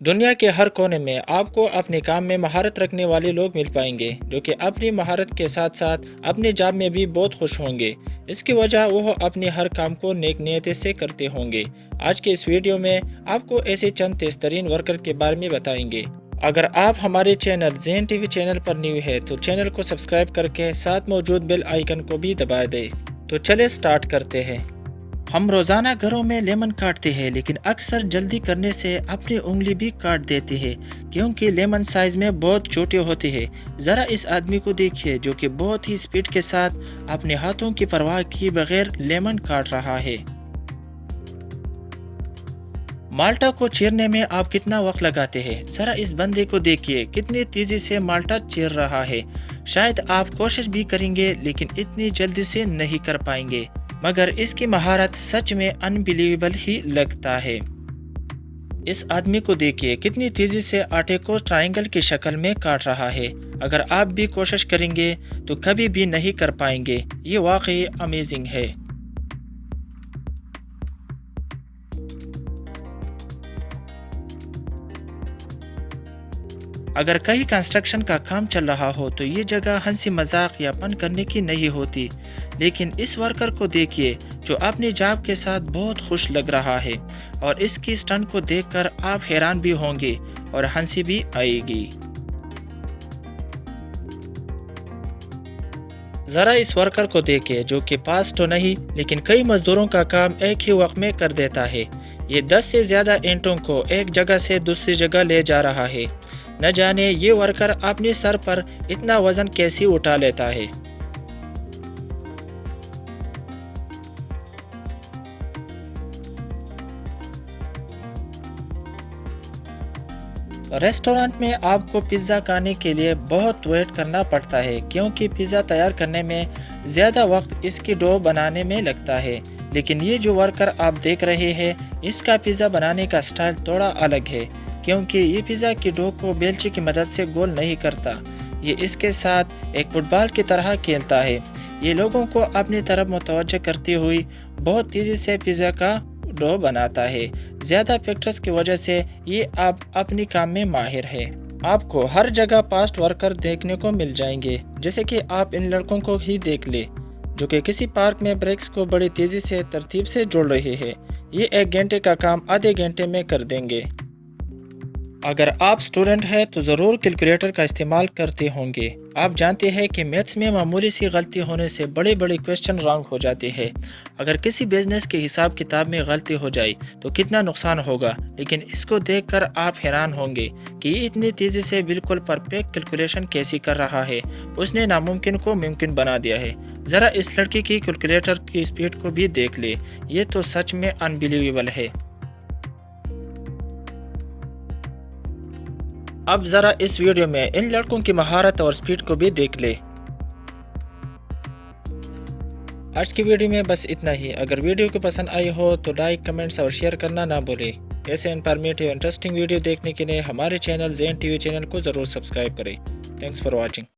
دنیا کے ہر کونے میں آپ کو اپنے کام میں مہارت رکھنے والے لوگ مل پائیں گے جو کہ اپنی مہارت کے ساتھ ساتھ اپنے جاب میں بھی بہت خوش ہوں گے۔ اس کی وجہ وہ اپنے ہر کام کو نیک نیتی سے کرتے ہوں گے۔ آج کے اس ویڈیو میں آپ کو ایسے چند تیز ترین ورکر کے بارے میں بتائیں گے۔ اگر آپ ہمارے چینل زین ٹی وی چینل پر نیو ہے تو چینل کو سبسکرائب کر کے ساتھ موجود بیل آئیکن کو بھی دبا دیں۔ تو چلے سٹارٹ کرتے ہیں۔ ہم روزانہ گھروں میں لیمن کاٹتے ہیں لیکن اکثر جلدی کرنے سے اپنی انگلی بھی کاٹ دیتے ہیں کیونکہ لیمن سائز میں بہت چھوٹے ہوتے ہیں۔ ذرا اس آدمی کو دیکھیے جو کہ بہت ہی سپیڈ کے ساتھ اپنے ہاتھوں کی پرواہ کیے بغیر لیمن کاٹ رہا ہے۔ مالٹا کو چیرنے میں آپ کتنا وقت لگاتے ہیں؟ ذرا اس بندے کو دیکھیے کتنی تیزی سے مالٹا چیر رہا ہے۔ شاید آپ کوشش بھی کریں گے لیکن اتنی جلدی سے نہیں کر پائیں گے، مگر اس کی مہارت سچ میں انبلیویبل ہی لگتا ہے۔ اس آدمی کو دیکھیے کتنی تیزی سے آٹے کو ٹرائنگل کی شکل میں کاٹ رہا ہے۔ اگر آپ بھی کوشش کریں گے تو کبھی بھی نہیں کر پائیں گے۔ یہ واقعی امیزنگ ہے۔ اگر کہیں کنسٹرکشن کا کام چل رہا ہو تو یہ جگہ ہنسی مذاق یا پن کرنے کی نہیں ہوتی، لیکن اس ورکر کو دیکھیے جو اپنی جاب کے ساتھ بہت خوش لگ رہا ہے، اور اس کی سٹنٹ کو دیکھ کر آپ حیران بھی ہوں گے اور ہنسی بھی آئے گی۔ ذرا اس ورکر کو دیکھیں جو کہ پاس تو نہیں لیکن کئی مزدوروں کا کام ایک ہی وقت میں کر دیتا ہے۔ یہ 10 سے زیادہ اینٹوں کو ایک جگہ سے دوسری جگہ لے جا رہا ہے۔ نہ جانے یہ ورکر اپنے سر پر اتنا وزن کیسے اٹھا لیتا ہے۔ ریسٹورانٹ میں آپ کو پیزا کھانے کے لیے بہت ویٹ کرنا پڑتا ہے کیونکہ پیزا تیار کرنے میں زیادہ وقت اس کی ڈو بنانے میں لگتا ہے، لیکن یہ جو ورکر آپ دیکھ رہے ہیں اس کا پیزا بنانے کا سٹائل تھوڑا الگ ہے کیونکہ یہ پیزا کی ڈو کو بیلچے کی مدد سے گول نہیں کرتا، یہ اس کے ساتھ ایک فٹ بال کی طرح کھیلتا ہے۔ یہ لوگوں کو اپنی طرف متوجہ کرتے ہوئے بہت تیزی سے پیزا کا ڈو بناتا ہے۔ زیادہ فیکٹرز کی وجہ سے یہ اب اپنی کام میں ماہر ہے۔ آپ کو ہر جگہ پاسٹ ورکر دیکھنے کو مل جائیں گے، جیسے کہ آپ ان لڑکوں کو ہی دیکھ لیں جو کہ کسی پارک میں بریکس کو بڑی تیزی سے ترتیب سے جوڑ رہے ہیں۔ یہ 1 گھنٹے کا کام آدھے گھنٹے میں کر دیں گے۔ اگر آپ اسٹوڈنٹ ہیں تو ضرور کیلکولیٹر کا استعمال کرتے ہوں گے۔ آپ جانتے ہیں کہ میتھس میں معمولی سی غلطی ہونے سے بڑے بڑے کویسچن رانگ ہو جاتے ہیں۔ اگر کسی بزنس کے حساب کتاب میں غلطی ہو جائے تو کتنا نقصان ہوگا، لیکن اس کو دیکھ کر آپ حیران ہوں گے کہ یہ اتنی تیزی سے بالکل پرفیکٹ کیلکولیشن کیسی کر رہا ہے۔ اس نے ناممکن کو ممکن بنا دیا ہے۔ ذرا اس لڑکی کی کیلکولیٹر کی سپیڈ کو بھی دیکھ لے، یہ تو سچ میں انبلیویبل ہے۔ اب ذرا اس ویڈیو میں ان لڑکوں کی مہارت اور سپیڈ کو بھی دیکھ لے۔ آج کی ویڈیو میں بس اتنا ہی۔ اگر ویڈیو کو پسند آئی ہو تو لائک، کمنٹس اور شیئر کرنا نہ بھولیں۔ ایسے انفارمیٹیو انٹرسٹنگ ویڈیو دیکھنے کے لیے ہمارے چینل زین ٹی وی چینل کو ضرور سبسکرائب کریں۔ Thanks for watching.